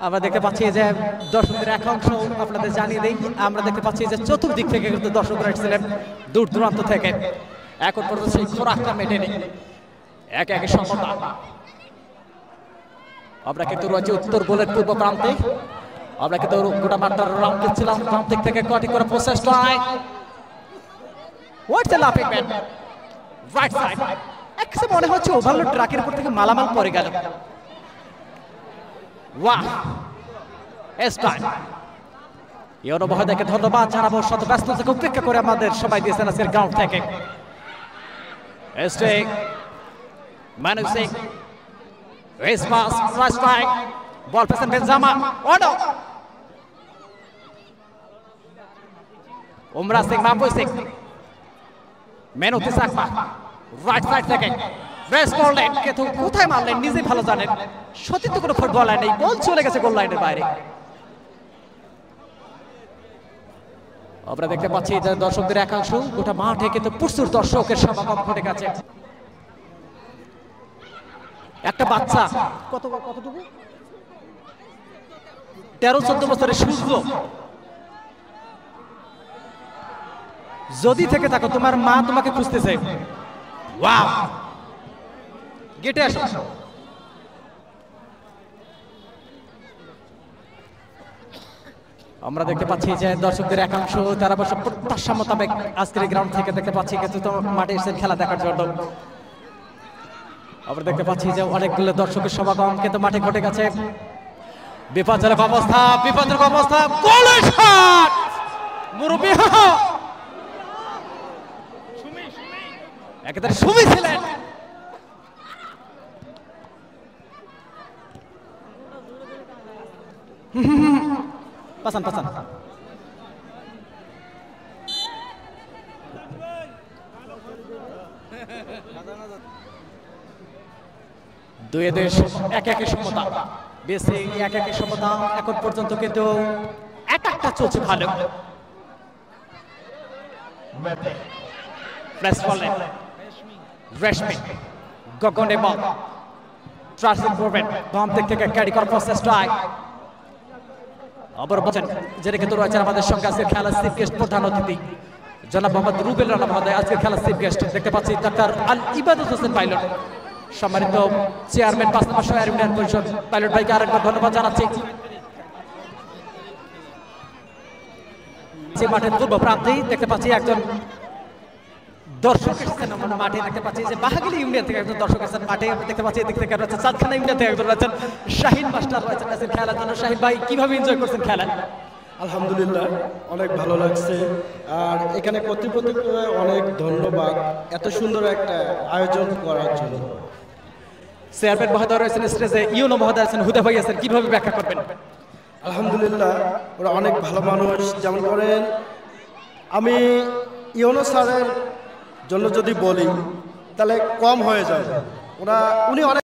আমরা দেখতে পাচ্ছি যে দর্শকদের একাংশ আপনাদের জানিয়ে দেই, আমরা দেখতে পাচ্ছি যে চতুর্দিক থেকে কিন্তু দর্শকরা এসেছিলেন দূর দূরান্ত থেকে। এখন পর্যন্ত সেই খোরাকটা মেটেনি, একে একে সমতা। আমরা কিন্তু রয়েছে উত্তর গোলের পূর্ব প্রান্তে। আমরা কিন্তু গোটা মাঠটার রাউন্ড দিচ্ছিলাম বাম দিক থেকে কটি করে প্রসেস ট্রাই। হোয়াটস এ লাফিং ম্যান, রাইট সাইড। একসাথে মনে হচ্ছে ওভারলোড ট্রাকের উপর থেকে মালামাল পড়ে গেল। ওয়াহ, ইউনো মহোদয়কে ধন্যবাদ জানাবো, শত ব্যস্ত থেকে উপেক্ষা করে আমাদের সবাই দিয়েছেন আজকের গ্রাউন্ড থেকে। বল পেছেন বেনজামা, উমরা সিং, মাহবুব সিং, মেনুতি সাকমা রাইট সাইড থেকে রেস করলেন, কিন্তু কোথায় মারলেন নিজে ভালো জানেন। সতীর্থ কোনো ফুটবলার নেই, বল চলে গেছে গোল লাইনের বাইরে। আমরা দেখতে পাচ্ছি যে দর্শকদের একাংশ, গোটা মাঠে কিন্তু প্রচুর দর্শকের সমাগম ঘটে গেছে। একটা বাচ্চা কতটুকু 13-14 বছরের সূর্য, যদি থেকে থাকো তোমার মা তোমাকে খুঁজতেছে। ওয়াও, গেটে আসো। আমরা দেখতে পাচ্ছি যে দর্শকদের একাংশ তারা অবশ্য প্রত্যাশা মোতাবেক আজকের গ্রাউন্ড থেকে দেখতে পাচ্ছি কিন্তু মাঠে এসে খেলা দেখার জন্য। আমরা দেখতে পাচ্ছি যে অনেকগুলো দর্শকের সমাগম কিন্তু মাঠে ঘটে গেছে। বিপজ্জনক অবস্থা, বিপজ্জনক অবস্থা, গোলের শট মুরব্বি একেবারে সুমি ছিলেন। পাসান পাসান দুই দেশ এক একে সমতা, বেশি এক একে সমতা। এখন পর্যন্ত কিন্তু একটা চলছে ভালো। রেশমি গগনে বল ট্রান্সফার করবেন বাম দিক থেকে ক্যারি করার প্রসেস ট্রাই। আবার বলেন যেটা কিন্তু রয়েছে আমাদের সঙ্গে আজকের খেলার চিফ গেস্ট, প্রধান অতিথি জনাব মোহাম্মদ রুবেল রানা মহোদয় আজকের খেলার চিফ গেস্ট। দেখতে পাচ্ছি ডাক্তার আল ইবাদত হোসেন পাইলট, সম্মানিত চেয়ারম্যান 5 নম্বর শহর ইউনিয়ন পরিষদ। পাইলট ভাইকে আরেকবার ধন্যবাদ জানাচ্ছি। মাঠের পূর্ব প্রান্তেই দেখতে পাচ্ছি একজন দর্শক এসেছেন মাঠে। দেখতে পাচ্ছি যে বাহাগিলি ইউনিয়ন থেকে একজন দর্শক এসেছেন মাঠে। দেখতে পাচ্ছি এদিক থেকে রয়েছে চাঁদখানা ইউনিয়ন থেকে একজন রয়েছেন শাহিন মাস্টার রয়েছেন আজকের খেলার জন্য। শাহিন ভাই, কিভাবে এনজয় করছেন খেলা? আলহামদুলিল্লাহ, অনেক ভালো লাগছে। আর এখানে কর্তৃপক্ষকে অনেক ধন্যবাদ এত সুন্দর একটা আয়োজন করার জন্য। চেয়ারম্যান মহোদয় রয়েছেন স্টেজে, ইউনো মহোদয় আছেন, হুদা ভাই আছেন, কিভাবে ব্যাখ্যা করবেন? আলহামদুলিল্লাহ, ওরা অনেক ভালো মানুষ। যেমন করেন, আমি ইউনো স্যারের জন্য যদি বলি তাহলে কম হয়ে যায়। উনি অনেক